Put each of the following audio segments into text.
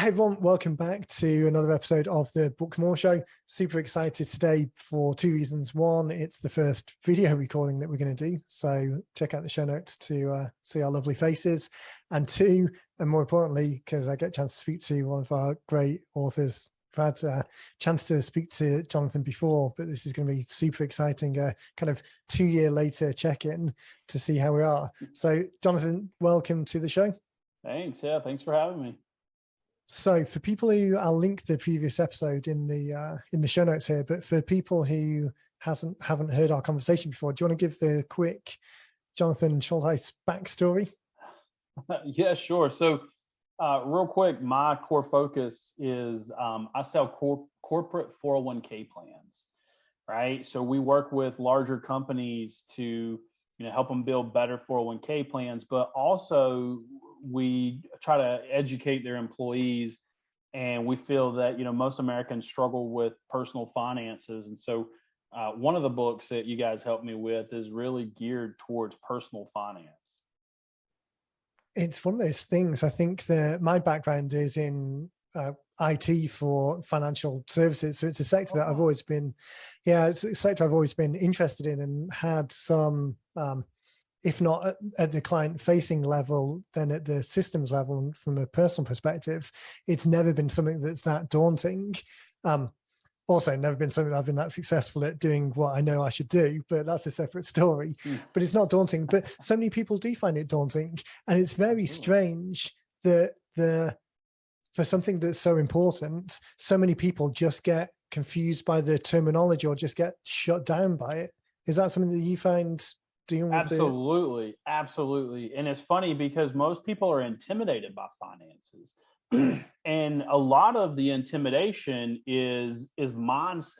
Hey everyone, welcome back to another episode of the Book More Show. Super excited today for two reasons. One, it's the first video recording that we're going to do, so check out the show notes to see our lovely faces. And two, and more importantly, because I get a chance to speak to one of our great authors. I've had a chance to speak to Jonathon before, but this is going to be super exciting, kind of 2 year later check-in to see how we are. So Jonathon, welcome to the show. Thanks. Yeah, thanks for having me. So for people who, I'll link the previous episode in the show notes here, but for people who haven't heard our conversation before, do you want to give the quick Jonathon Schultheiss backstory? Yeah, sure. So real quick, my core focus is I sell corporate 401k plans, right? So we work with larger companies to help them build better 401k plans, but also we try to educate their employees, and we feel that most Americans struggle with personal finances. And so one of the books that you guys helped me with is really geared towards personal finance. It's one of those things. I think that my background is in IT for financial services, so it's a sector that I've always been interested in and had some if not at the client-facing level, then at the systems level. And from a personal perspective, it's never been something that's that daunting. Also, never been something I've been that successful at doing what I know I should do, but that's a separate story. But it's not daunting. But so many people do find it daunting. And it's very strange that for something that's so important, so many people just get confused by the terminology or just get shut down by it. Is that something that you find dealing with? Absolutely. And it's funny because most people are intimidated by finances. And a lot of the intimidation is mindset.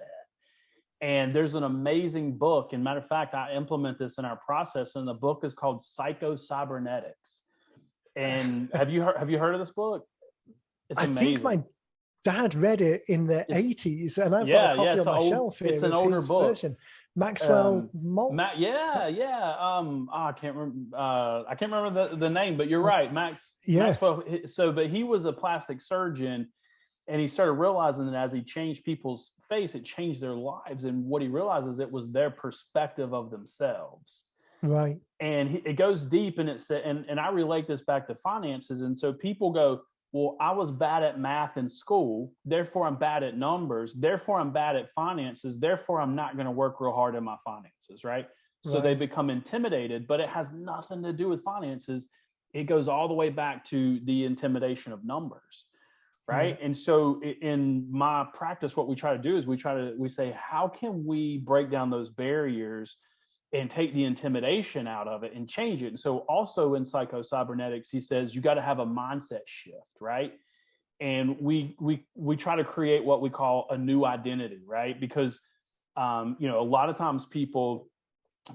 And there's an amazing book. And matter of fact, I implement this in our process. And the book is called Psycho-Cybernetics. And have you heard of this book? It's amazing. I think my dad read it in the 80s, and I've got a copy on my shelf here. It's an older book. Version. Maxwell Maltz. I can't remember the name, but you're right, Maxwell. So, but he was a plastic surgeon, and he started realizing that as he changed people's face, it changed their lives. And what he realizes, it was their perspective of themselves. Right. And it goes deep, and and I relate this back to finances. And so people go, well, I was bad at math in school, therefore I'm bad at numbers, therefore I'm bad at finances, therefore I'm not going to work real hard in my finances, right? So they become intimidated, but it has nothing to do with finances. It goes all the way back to the intimidation of numbers, right? And so in my practice, what we try to do is we say, how can we break down those barriers and take the intimidation out of it and change it? And so also in Psycho-Cybernetics, he says, you got to have a mindset shift, right? And we try to create what we call a new identity, right? Because, a lot of times people,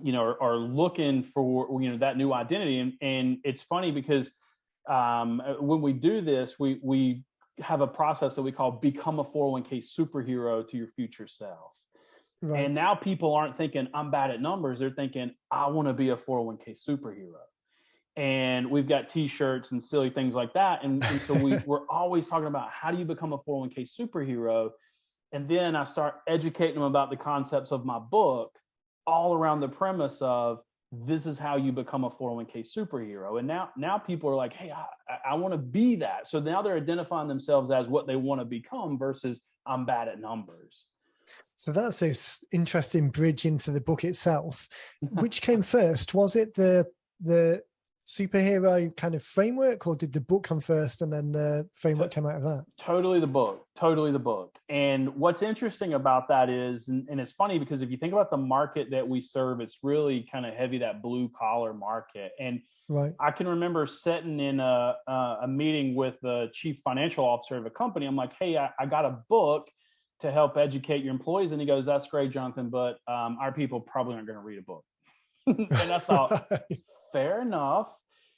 are looking for, that new identity. And it's funny because when we do this, we have a process that we call become a 401k superhero to your future self. Right. And now people aren't thinking I'm bad at numbers. They're thinking I want to be a 401k superhero. And we've got t-shirts and silly things like that. And so we're always talking about how do you become a 401k superhero? And then I start educating them about the concepts of my book, all around the premise of this is how you become a 401k superhero. And now people are like, hey, I want to be that. So now they're identifying themselves as what they want to become versus I'm bad at numbers. So that's this interesting bridge into the book itself. Which came first? Was it the superhero kind of framework, or did the book come first and then the framework come out of that? Totally the book. And what's interesting about that is, and it's funny because if you think about the market that we serve, it's really kind of heavy, that blue collar market. And I can remember sitting in a meeting with the chief financial officer of a company. I'm like, hey, I got a book to help educate your employees. And he goes, that's great, Jonathan, but our people probably aren't going to read a book. And I thought, fair enough.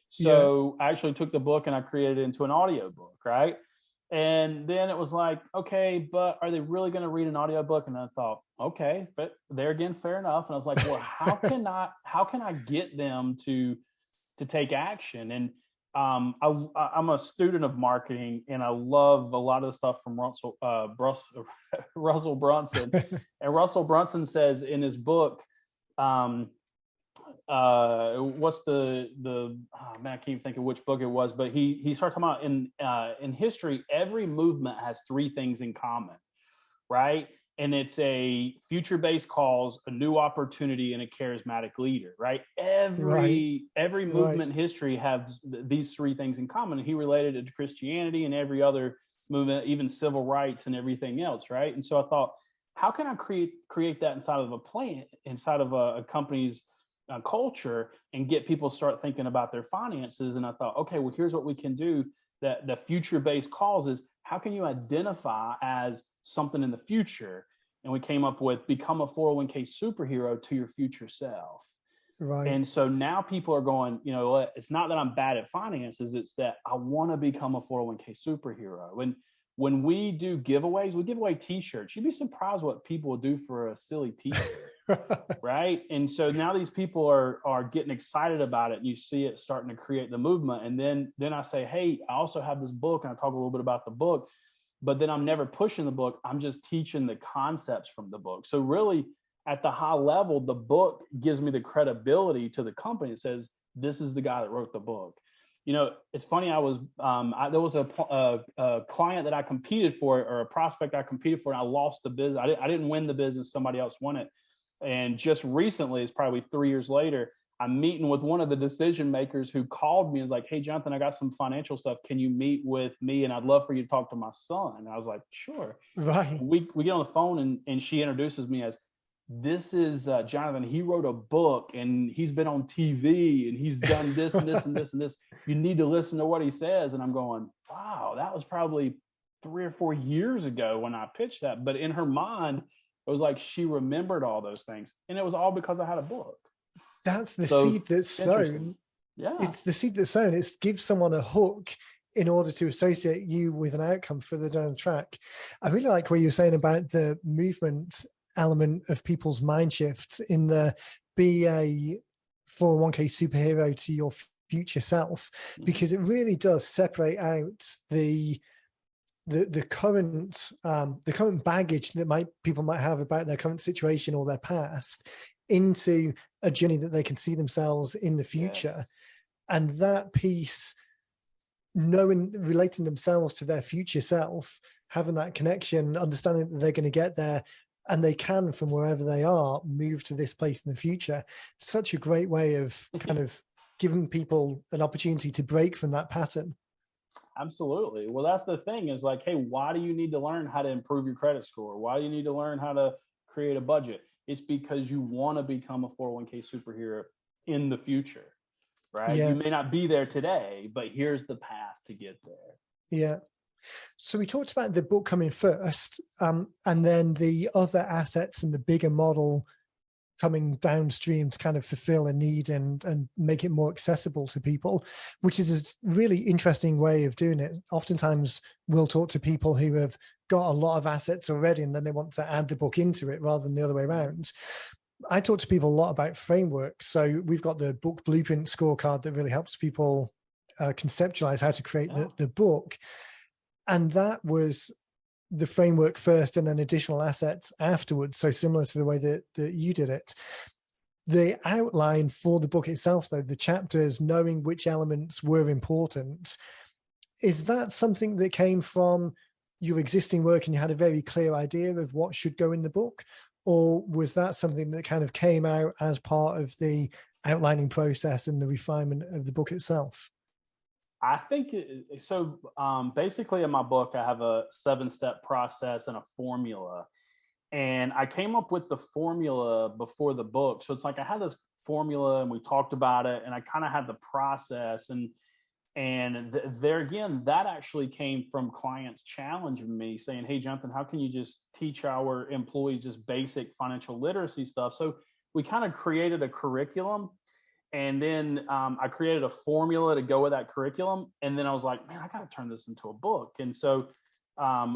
So I actually took the book and I created it into an audio book, right? And then it was like, okay, but are they really going to read an audio book? And I thought, okay, but there again, fair enough. And I was like, well, how can I get them to take action? I'm a student of marketing, and I love a lot of the stuff from Russell Brunson. And Russell Brunson says in his book, what's the man, I can't even think of which book it was, but he started talking about in history, every movement has three things in common, right? And it's a future-based cause, a new opportunity, and a charismatic leader, right? Every movement in history has these three things in common. And he related it to Christianity and every other movement, even civil rights and everything else, right? And so I thought, how can I create that inside of a plant, inside of a company's culture, and get people to start thinking about their finances? And I thought, okay, well, here's what we can do. That the future-based causes, how can you identify as something in the future? And we came up with become a 401k superhero to your future self. Right. And so now people are going, it's not that I'm bad at finances, it's that I want to become a 401k superhero. And when we do giveaways, we give away t-shirts. You'd be surprised what people will do for a silly t-shirt. Right. And so now these people are getting excited about it. And you see it starting to create the movement. And then I say, hey, I also have this book, and I talk a little bit about the book, but then I'm never pushing the book. I'm just teaching the concepts from the book. So really at the high level, the book gives me the credibility to the company. It says, this is the guy that wrote the book. It's funny. There was a client that I competed for, or a prospect I competed for, and I lost the business. I didn't win the business. Somebody else won it. And just recently, it's probably 3 years later, I'm meeting with one of the decision makers who called me and was like, hey, Jonathan, I got some financial stuff. Can you meet with me? And I'd love for you to talk to my son. And I was like, sure. Right. We get on the phone, and she introduces me as, this is Jonathan. He wrote a book, and he's been on TV, and he's done this and this and this and this. You need to listen to what he says. And I'm going, wow, that was probably 3 or 4 years ago when I pitched that. But in her mind, it was like she remembered all those things. And it was all because I had a book. That's the seed that's sown. Yeah. It's the seed that's sown. It gives someone a hook in order to associate you with an outcome further down the track. I really like what you were saying about the movement element of people's mind shifts in the be a 401k superhero to your future self, because it really does separate out the current baggage that people might have about their current situation or their past into a journey that they can see themselves in the future. Yes. And that piece, relating themselves to their future self, having that connection, understanding that they're going to get there, and they can, from wherever they are, move to this place in the future. Such a great way of kind of giving people an opportunity to break from that pattern. Absolutely. Well, that's the thing, is like, hey, why do you need to learn how to improve your credit score? Why do you need to learn how to create a budget? It's because you want to become a 401k superhero in the future, right? Yeah. You may not be there today, but here's the path to get there. Yeah. So we talked about the book coming first, and then the other assets and the bigger model coming downstream to kind of fulfill a need and make it more accessible to people, which is a really interesting way of doing it. Oftentimes we'll talk to people who have got a lot of assets already, and then they want to add the book into it rather than the other way around. I talk to people a lot about frameworks. So we've got the book blueprint scorecard that really helps people conceptualize how to create the book. And that was the framework first and then additional assets afterwards. So similar to the way that you did it. The outline for the book itself, though, the chapters, knowing which elements were important, is that something that came from your existing work and you had a very clear idea of what should go in the book? Or was that something that kind of came out as part of the outlining process and the refinement of the book itself? I think so. Basically, in my book, I have a 7-step process and a formula. And I came up with the formula before the book. So it's like I had this formula and we talked about it, and I kind of had the process. And there again, that actually came from clients challenging me, saying, hey, Jonathan, how can you just teach our employees just basic financial literacy stuff? So we kind of created a curriculum. And then I created a formula to go with that curriculum. And then I was like, man, I got to turn this into a book. And so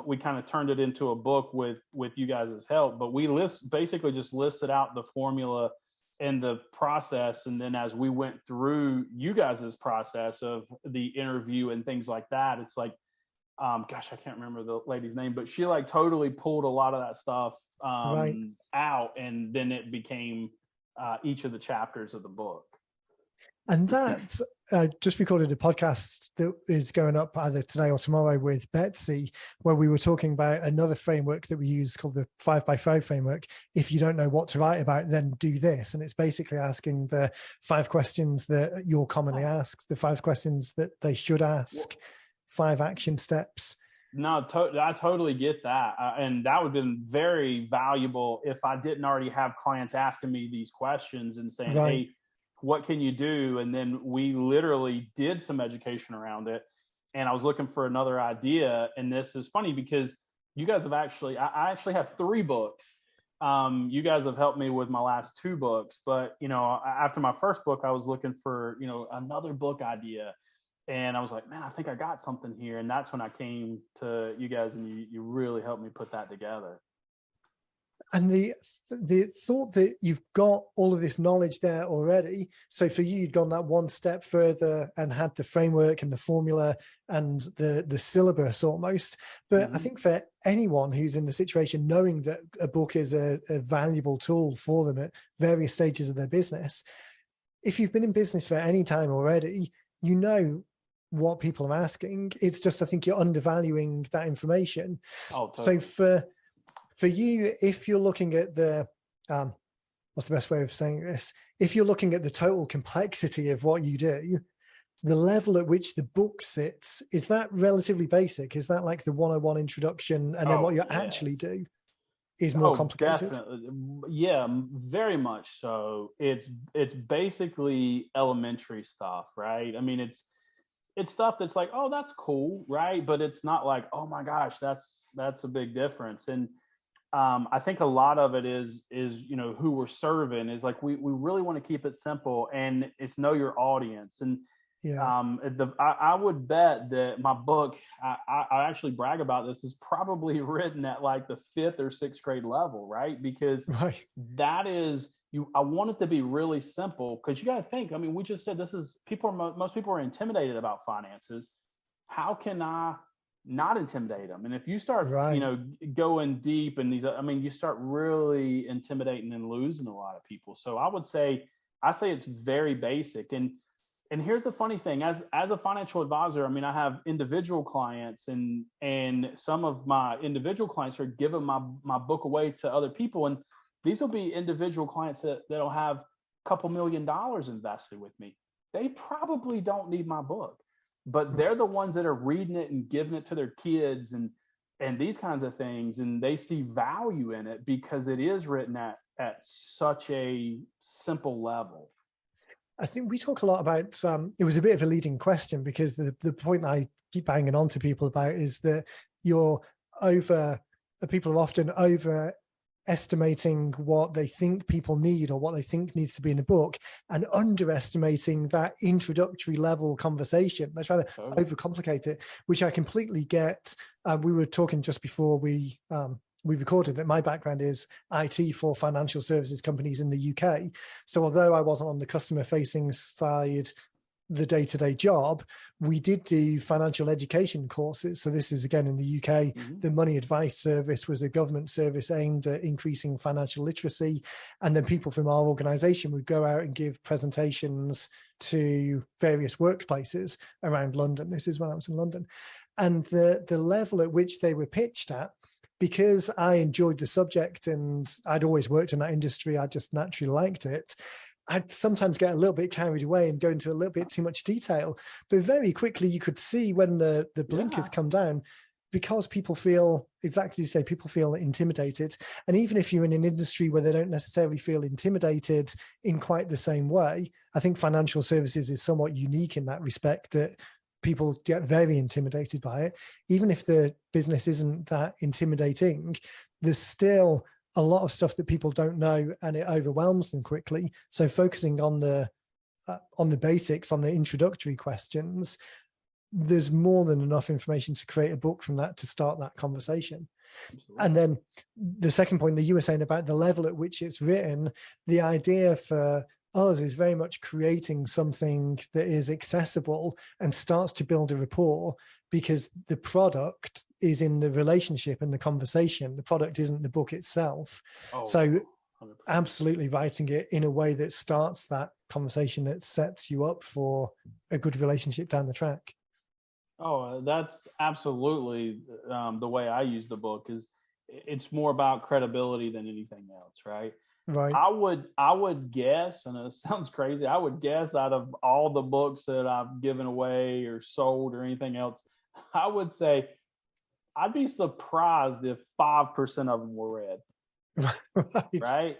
we kind of turned it into a book with you guys' help. But we basically just listed out the formula in the process. And then as we went through you guys' process of the interview and things like that, it's like, gosh, I can't remember the lady's name, but she like totally pulled a lot of that stuff Right. out, and then it became each of the chapters of the book. And that's just recorded a podcast that is going up either today or tomorrow with Betsy, where we were talking about another framework that we use called the 5x5 framework. If you don't know what to write about, then do this. And it's basically asking the 5 questions that you're commonly asked, the 5 questions that they should ask, 5 action steps. No, I totally get that. And that would have been very valuable if I didn't already have clients asking me these questions and saying, Right. hey, what can you do? And then we literally did some education around it. And I was looking for another idea. And this is funny because you guys have actually, I actually have 3 books. You guys have helped me with my last 2 books. But, you know, after my first book, I was looking for, you know, another book idea. And I was like, man, I think I got something here. And that's when I came to you guys, and you really helped me put that together. And the thought that you've got all of this knowledge there already. So for you, you'd gone that one step further and had the framework and the formula and the syllabus almost. But I think for anyone who's in the situation, knowing that a book is a valuable tool for them at various stages of their business, if you've been in business for any time already, you know what people are asking. It's just, I think you're undervaluing that information. Oh, totally. So for you, if you're looking at the, what's the best way of saying this? If you're looking at the total complexity of what you do, the level at which the book sits, is that relatively basic? Is that like the 101 introduction, and then what you actually do is more complicated? Definitely. Yeah, very much so. It's basically elementary stuff, right? I mean, it's stuff that's like, oh, that's cool, right? But it's not like, oh my gosh, that's a big difference. And I think a lot of it is, you know, who we're serving is like, we really want to keep it simple, and it's know your audience. And I would bet that my book, I actually brag about this, is probably written at like the 5th or 6th grade level, right? Because that is, I want it to be really simple, because you got to think, I mean, we just said this is, most people are intimidated about finances. How can I not intimidate them? And if you start, you know, going deep in these, I mean, you start really intimidating and losing a lot of people. So I say it's very basic. And here's the funny thing, as a financial advisor, I mean, I have individual clients, and some of my individual clients are giving my book away to other people. And these will be individual clients that'll have a couple $1 million invested with me. They probably don't need my book, but they're the ones that are reading it and giving it to their kids and these kinds of things. And they see value in it because it is written at such a simple level. I think we talk a lot about, it was a bit of a leading question, because the point I keep banging on to people about is that people are often overestimating what they think people need or what they think needs to be in a book, and underestimating that introductory level conversation. They try to overcomplicate it, which I completely get. We were talking just before we recorded that my background is IT for financial services companies in the UK. So although I wasn't on the customer facing side, the day-to-day job, we did do financial education courses. So this is again in the UK. The Money Advice Service was a government service aimed at increasing financial literacy. And then people from our organization would go out and give presentations to various workplaces around London. This is when I was in London. And the level at which they were pitched at, because I enjoyed the subject and I'd always worked in that industry, I just naturally liked it, I'd sometimes get a little bit carried away and go into a little bit too much detail. But very quickly you could see when the blinkers come down, because people feel, exactly as you say, people feel intimidated. And even if you're in an industry where they don't necessarily feel intimidated in quite the same way, I think financial services is somewhat unique in that respect, that people get very intimidated by it. Even if the business isn't that intimidating, there's still a lot of stuff that people don't know, and it overwhelms them quickly. So focusing on the basics, on the introductory questions, there's more than enough information to create a book from that to start that conversation. Absolutely. And then the second point that you were saying about the level at which it's written, the idea for us is very much creating something that is accessible and starts to build a rapport, because the product is in the relationship and the conversation. The product isn't the book itself. So 100%. absolutely writing it in a way that starts that conversation, that sets you up for a good relationship down the track. Oh, that's absolutely the way I use the book. Is it's more about credibility than anything else, right? Right. I would guess, and it sounds crazy, I would guess out of all the books that I've given away or sold or anything else, I would say I'd be surprised if 5% of them were read. Right?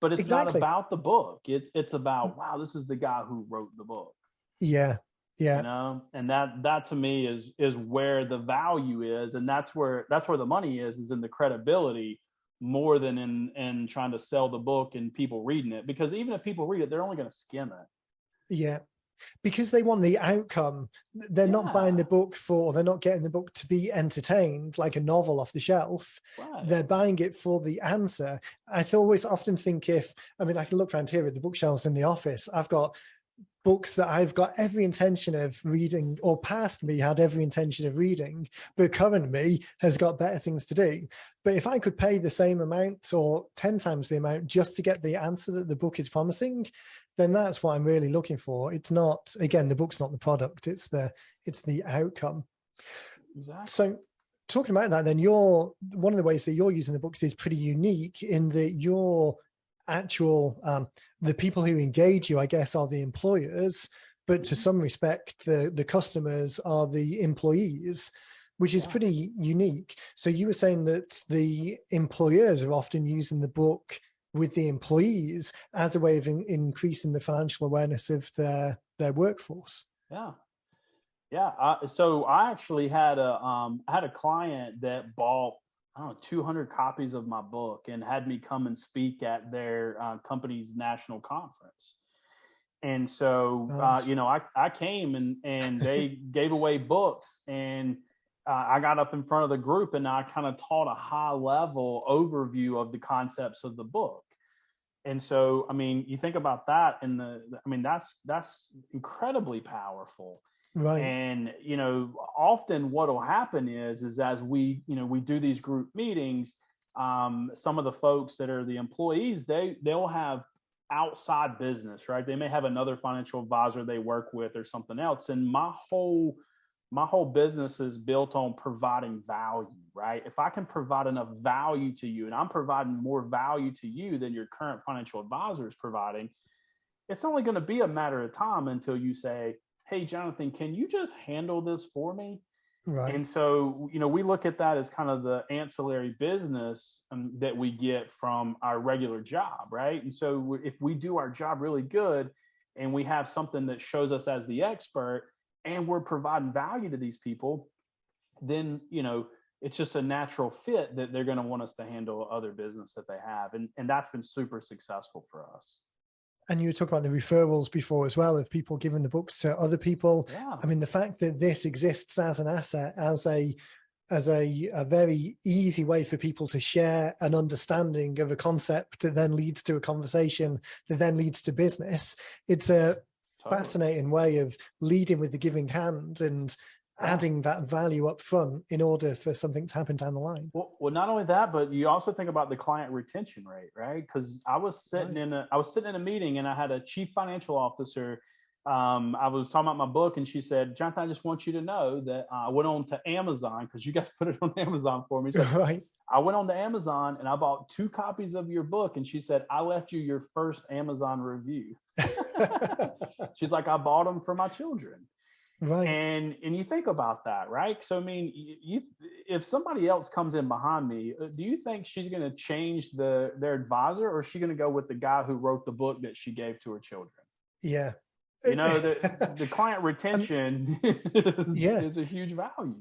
But it's not Exactly. about the book. It's about, wow, this is the guy who wrote the book. Yeah. Yeah. You know, and that to me is where the value is, and that's where the money is in the credibility, more than in trying to sell the book and people reading it. Because even if people read it, they're only going to skim it. Yeah. Because they want the outcome. They're not buying the book they're not getting the book to be entertained like a novel off the shelf. Right. They're buying it for the answer. I always often think I can look around here at the bookshelves in the office. I've got books that I've got every intention of reading, or past me had every intention of reading, but current me has got better things to do. But if I could pay the same amount or 10 times the amount just to get the answer that the book is promising, then that's what I'm really looking for. It's not, again, the book's not the product, it's the outcome. Exactly. So talking about that, then one of the ways that you're using the books is pretty unique in that your actual the people who engage you, I guess, are the employers, but to some respect the customers are the employees, which is pretty unique. So you were saying that the employers are often using the book with the employees as a way of increasing the financial awareness of their workforce. So I actually had a client that bought 200 copies of my book and had me come and speak at their company's national conference. And so, Nice. I came and they gave away books, and I got up in front of the group and I kind of taught a high level overview of the concepts of the book. And so, I mean, you think about that, and that's incredibly powerful. Right. And, often what will happen is as we do these group meetings, some of the folks that are the employees, they'll have outside business, right? They may have another financial advisor they work with or something else. And my whole business is built on providing value, right? If I can provide enough value to you, and I'm providing more value to you than your current financial advisor is providing, it's only going to be a matter of time until you say, hey, Jonathan, can you just handle this for me? Right. And so, we look at that as kind of the ancillary business that we get from our regular job, right? And so if we do our job really good and we have something that shows us as the expert and we're providing value to these people, then, it's just a natural fit that they're going to want us to handle other business that they have. And that's been super successful for us. And you were talking about the referrals before as well, of people giving the books to other people. Yeah. I mean, the fact that this exists as an asset, as a very easy way for people to share an understanding of a concept that then leads to a conversation that then leads to business. It's a fascinating way of leading with the giving hand and adding that value up front in order for something to happen down the line. Well, not only that, but you also think about the client retention rate, right? Because I was sitting in a meeting and I had a chief financial officer. I was talking about my book, and she said, Jonathan, I just want you to know that I went on to Amazon, because you guys put it on Amazon for me. So right. I went on to Amazon and I bought 2 copies of your book. And she said, I left you your first Amazon review. She's like, I bought them for my children. Right. And you think about that, right? So, I mean, if somebody else comes in behind me, do you think she's going to change their advisor, or is she going to go with the guy who wrote the book that she gave to her children? Yeah. The client retention is a huge value.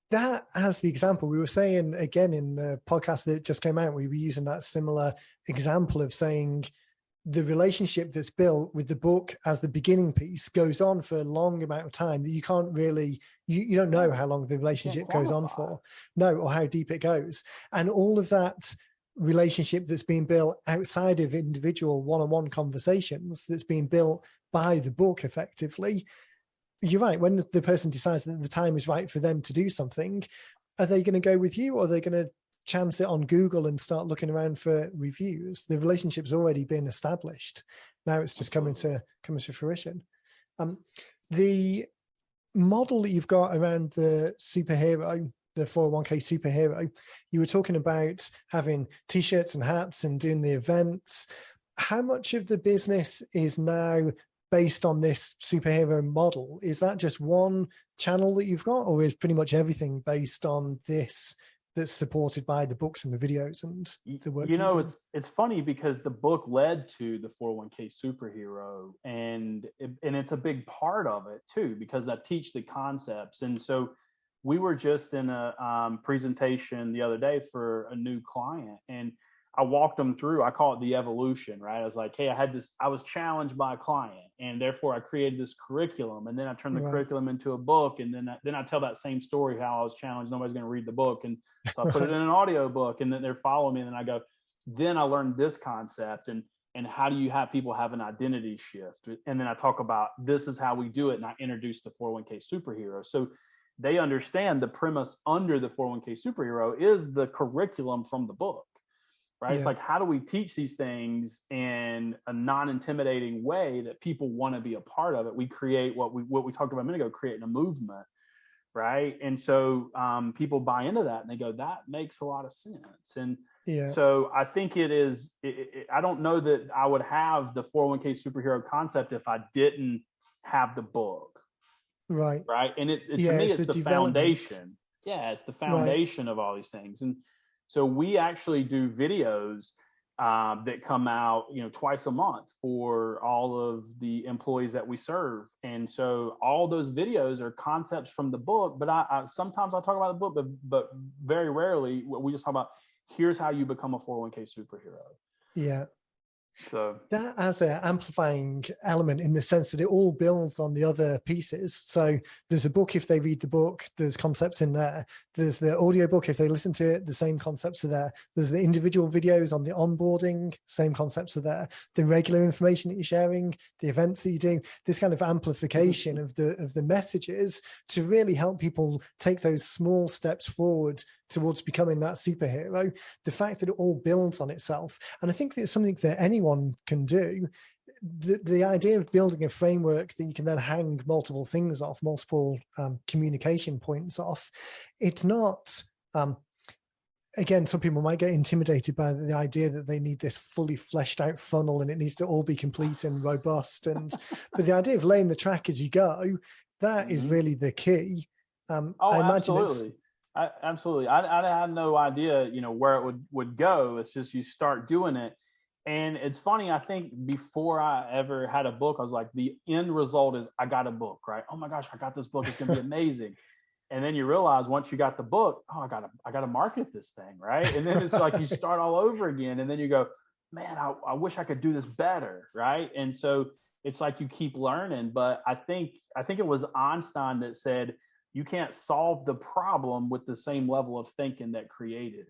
That has the example we were saying again in the podcast that just came out. We were using that similar example of saying the relationship that's built with the book as the beginning piece goes on for a long amount of time that you can't really, you don't know how long the relationship goes on for, no, or how deep it goes. And all of that relationship that's being built outside of individual one-on-one conversations, that's being built by the book effectively. You're right, when the person decides that the time is right for them to do something, are they going to go with you, or are they going to chance it on Google and start looking around for reviews? The relationship's already been established. Now it's just coming to fruition. The model that you've got around the superhero, the 401k superhero, you were talking about having t-shirts and hats and doing the events. How much of the business is now based on this superhero model? Is that just one channel that you've got, or is pretty much everything based on this that's supported by the books and the videos and the work? You know, it's funny because the book led to the 401k superhero, and it's a big part of it too, because I teach the concepts. And so we were just in a presentation the other day for a new client, and I walked them through, I call it the evolution, right? I was like, hey, I was challenged by a client, and therefore I created this curriculum, and then I turned the curriculum into a book. And then I tell that same story, how I was challenged, nobody's going to read the book. And so I put it in an audio book, and then they're following me. And then I go, then I learned this concept, and how do you have people have an identity shift? And then I talk about, this is how we do it. And I introduce the 401k superhero. So they understand the premise under the 401k superhero is the curriculum from the book. Right. Yeah. It's like, how do we teach these things in a non-intimidating way that people want to be a part of it? We create what we talked about a minute ago, creating a movement. Right. And so people buy into that, and they go, that makes a lot of sense. And so I think I don't know that I would have the 401k superhero concept if I didn't have the book. Right. Right. And to me, it's the foundation. Yeah. It's the foundation of all these things. And so we actually do videos that come out, twice a month for all of the employees that we serve. And so all those videos are concepts from the book, but I sometimes I talk about the book, but very rarely we just talk about, here's how you become a 401k superhero. Yeah. So that has an amplifying element in the sense that it all builds on the other pieces. So there's a book, if they read the book, there's concepts in there. There's the audio book, if they listen to it, the same concepts are there. There's the individual videos on the onboarding, same concepts are there. The regular information that you're sharing, the events that you do, this kind of amplification of the messages to really help people take those small steps forward towards becoming that superhero. The fact that it all builds on itself. And I think that's something that anyone can do. The idea of building a framework that you can then hang multiple things off, multiple communication points off, it's not, again, some people might get intimidated by the idea that they need this fully fleshed out funnel and it needs to all be complete and robust. But the idea of laying the track as you go, that is really the key. I imagine absolutely. Absolutely. I had no idea, where it would go. It's just you start doing it. And it's funny, I think before I ever had a book, I was like, the end result is I got a book, right? Oh my gosh, I got this book. It's going to be amazing. And then you realize once you got the book, I got to market this thing, right? And then it's like you start all over again. And then you go, man, I wish I could do this better, right? And so it's like you keep learning. But I think it was Einstein that said, you can't solve the problem with the same level of thinking that created it.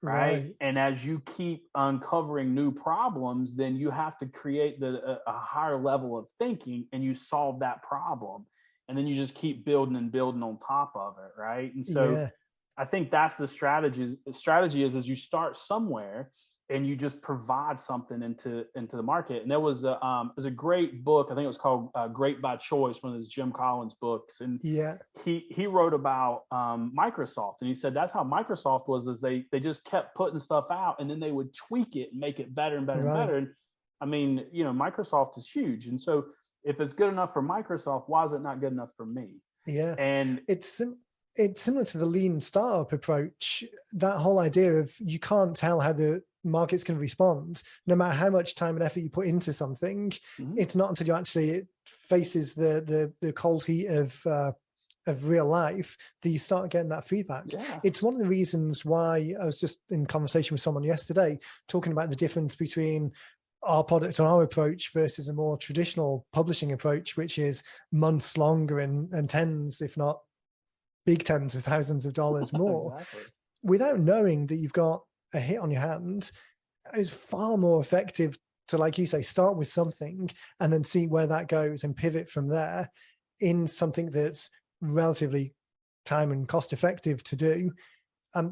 Right. And as you keep uncovering new problems, then you have to create a higher level of thinking, and you solve that problem. And then you just keep building and building on top of it. Right. And so I think that's the strategy. The strategy is you start somewhere and you just provide something into the market. And there was a great book. I think it was called Great by Choice, one of those Jim Collins books. And he wrote about Microsoft, and he said that's how Microsoft was, is they just kept putting stuff out, and then they would tweak it and make it better and better and better. And I mean, Microsoft is huge. And so if it's good enough for Microsoft, why is it not good enough for me? Yeah. And it's similar to the lean startup approach, that whole idea of you can't tell how the market's going to respond. No matter how much time and effort you put into something, it's not until it faces the cold heat of real life that you start getting that feedback. It's one of the reasons why I was just in conversation with someone yesterday talking about the difference between our product and our approach versus a more traditional publishing approach, which is months longer and tens, if not big tens of thousands of dollars more, Exactly. without knowing that you've got a hit on your hands, is far more effective to, like you say, start with something and then see where that goes and pivot from there in something that's relatively time and cost effective to do.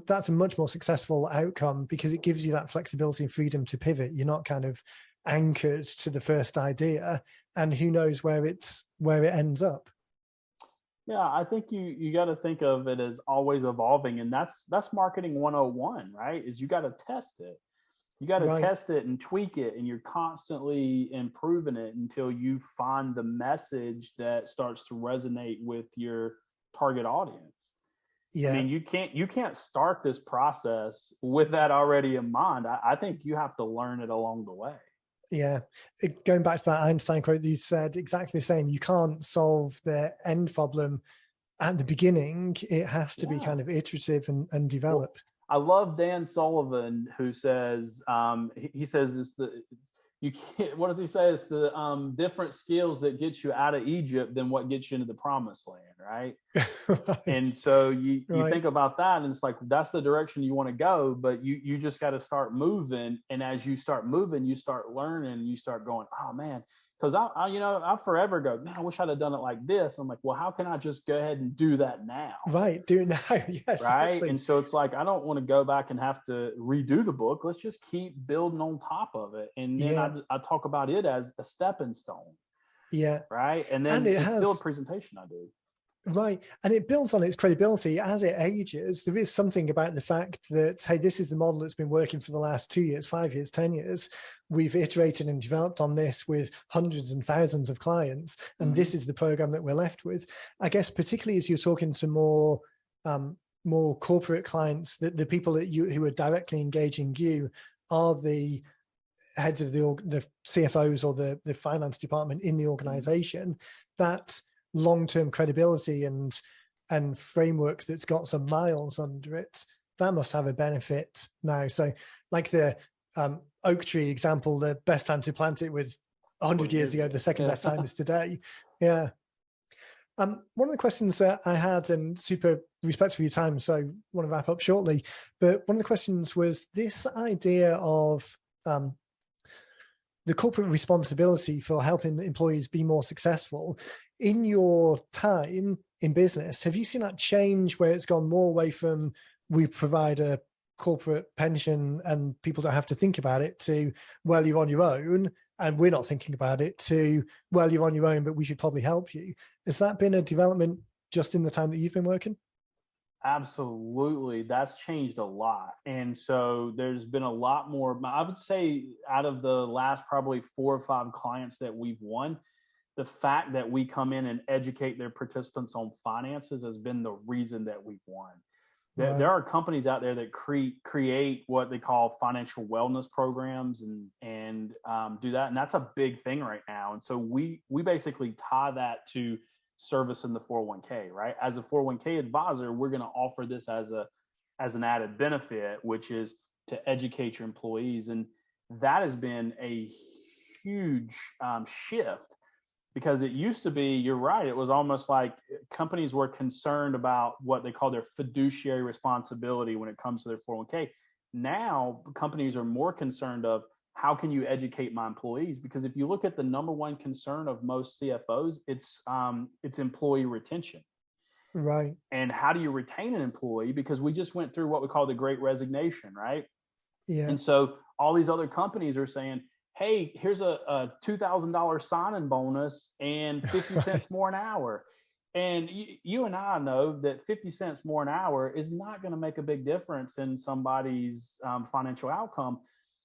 That's a much more successful outcome because it gives you that flexibility and freedom to pivot. You're not kind of anchored to the first idea, and who knows where it ends up. Yeah, I think you got to think of it as always evolving, and that's marketing 101, right? Is you got to test it. You got to Right. test it and tweak it, and you're constantly improving it until you find the message that starts to resonate with your target audience. I Yeah. mean, you can't start this process with that already in mind. I think you have to learn it along the way. Yeah. Going back to that Einstein quote that you said, exactly the same. You can't solve the end problem at the beginning. It has to be kind of iterative and develop. Well, I love Dan Sullivan, who says he says it's the you can't. What does he say? It's the different skills that get you out of Egypt than what gets you into the promised land, right? Right. And so you Right. think about that, and it's like that's the direction you want to go, but you just got to start moving. And as you start moving, you start learning. You start going, oh man. Because I forever go, man, I wish I'd have done it like this. I'm like, well, how can I just go ahead and do that now? Right. Do it now. Yes. Right. Exactly. And so it's like, I don't want to go back and have to redo the book. Let's just keep building on top of it. And then I talk about it as a stepping stone. Yeah. Right. And then it's still a presentation I do. Right. And it builds on its credibility as it ages. There is something about the fact that, hey, this is the model that's been working for the last 2 years, 5 years, 10 years. We've iterated and developed on this with hundreds and thousands of clients. And this is the program that we're left with. I guess, particularly as you're talking to more corporate clients, the people that who are directly engaging you are the heads of the CFOs or the finance department in the organization. That long-term credibility and framework that's got some miles under it, that must have a benefit now. So like the oak tree example, the best time to plant it was 100 years ago. The second best time is today. Yeah. One of the questions that I had, and super respect for your time, so I want to wrap up shortly, but one of the questions was this idea of the corporate responsibility for helping employees be more successful. In your time in business, have you seen that change where it's gone more away from we provide a corporate pension and people don't have to think about it to, well, you're on your own and we're not thinking about it, to, well, you're on your own, but we should probably help you? Has that been a development just in the time that you've been working? Absolutely. That's changed a lot. And so there's been a lot more, I would say out of the last probably 4 or 5 clients that we've won, the fact that we come in and educate their participants on finances has been the reason that we've won. Right. There are companies out there that create what they call financial wellness programs and do that. And that's a big thing right now. And so we basically tie that to service in the 401k, right? As a 401k advisor, we're going to offer this as an added benefit, which is to educate your employees. And that has been a huge shift, because it used to be, you're right, it was almost like companies were concerned about what they call their fiduciary responsibility when it comes to their 401k. Now companies are more concerned of, how can you educate my employees? Because if you look at the number one concern of most CFOs, it's employee retention. Right. And how do you retain an employee? Because we just went through what we call the Great Resignation, right? Yeah. And so all these other companies are saying, hey, here's a $2,000 sign-in bonus and 50 cents more an hour. And you and I know that 50 cents more an hour is not going to make a big difference in somebody's financial outcome.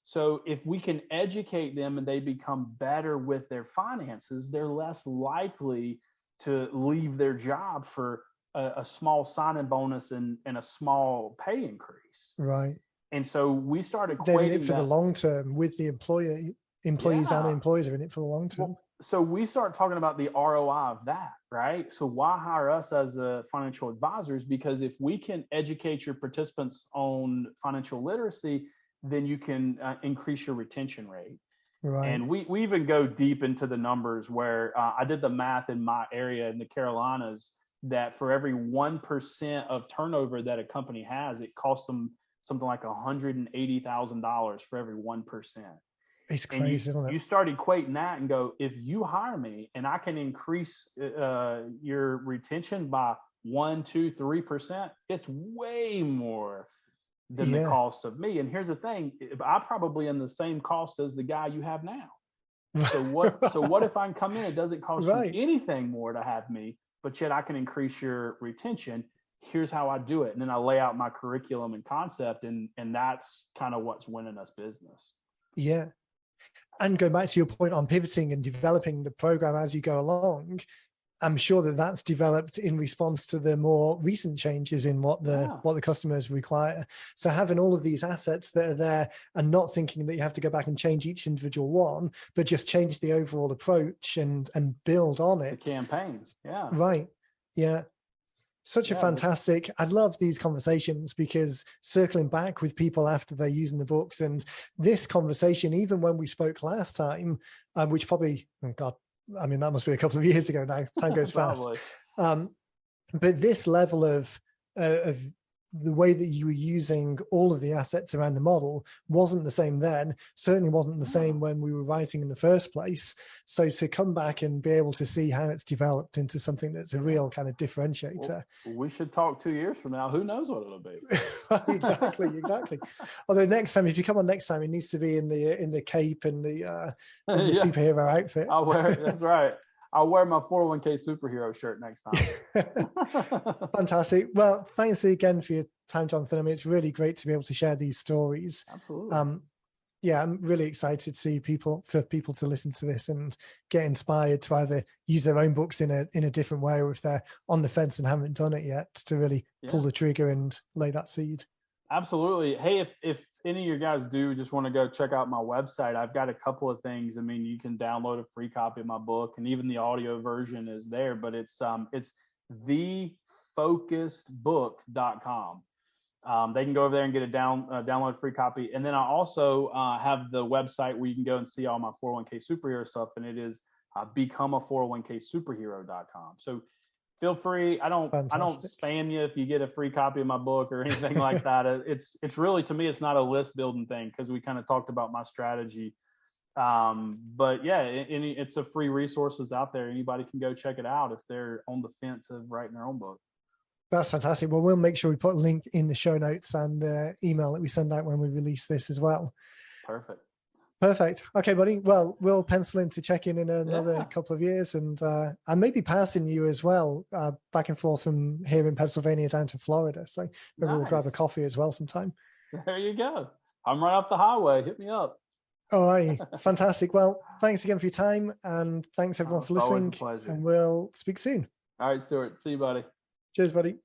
So if we can educate them and they become better with their finances, they're less likely to leave their job for a small sign-in bonus and a small pay increase. Right. And so we started they're in it for that. the long term with the employees and employees are in it for the long term. Well, so we start talking about the ROI of that, right? So why hire us as financial advisors? Because if we can educate your participants on financial literacy, then you can increase your retention rate. Right. And we even go deep into the numbers where I did the math in my area in the Carolinas that for every 1% of turnover that a company has, it costs them something like $180,000 for every 1%. It's And crazy, isn't it? you start equating that and go, if you hire me and I can increase your retention by 1, 2, 3%, it's way more than the cost of me. And here's the thing, I probably am the same cost as the guy you have now. So what if I can come in, it doesn't cost you anything more to have me, but yet I can increase your retention. Here's how I do it. And then I lay out my curriculum and concept, and that's kind of what's winning us business. Yeah. And going back to your point on pivoting and developing the program as you go along, I'm sure that that's developed in response to the more recent changes in what the customers require. So having all of these assets that are there and not thinking that you have to go back and change each individual one, but just change the overall approach and build on it. The campaigns. Yeah. Right. Yeah. Such a fantastic, I love these conversations, because circling back with people after they're using the books, and this conversation, even when we spoke last time, which probably, oh God, I mean, that must be a couple of years ago now. Time goes fast. But this level of the way that you were using all of the assets around the model wasn't the same then, certainly wasn't the same when we were writing in the first place. So to come back and be able to see how it's developed into something that's a real kind of differentiator. Well, we should talk 2 years from now. Who knows what it'll be? Exactly. Although next time, if you come on next time, it needs to be in the cape and the superhero outfit. I'll wear it. That's right. I'll wear my 401k superhero shirt next time. Fantastic. Well, thanks again for your time, Jonathan. I mean, it's really great to be able to share these stories. Absolutely. Yeah, I'm really excited to see people to listen to this and get inspired to either use their own books in a different way, or if they're on the fence and haven't done it yet, to really pull the trigger and lay that seed. Absolutely. Hey, if any of you guys do just want to go check out my website, I've got a couple of things. I mean, you can download a free copy of my book, and even the audio version is there, but it's thefocusedbook.com. They can go over there and get a download free copy. And then I also have the website where you can go and see all my 401k superhero stuff, and it is becomeafourhk-superhero.com. So feel free. I don't spam you if you get a free copy of my book or anything like that. It's really, to me, it's not a list building thing, because we kind of talked about my strategy. But yeah, it's a free resources out there. Anybody can go check it out if they're on the fence of writing their own book. That's fantastic. Well, we'll make sure we put a link in the show notes and email that we send out when we release this as well. Perfect. Okay, buddy. Well, we'll pencil in to check in another couple of years, and maybe passing you as well, back and forth from here in Pennsylvania down to Florida. So maybe we'll grab a coffee as well sometime. There you go. I'm right off the highway. Hit me up. All right. Fantastic. Well, thanks again for your time, and thanks everyone for listening. Always a pleasure. And we'll speak soon. All right, Stuart. See you, buddy. Cheers, buddy.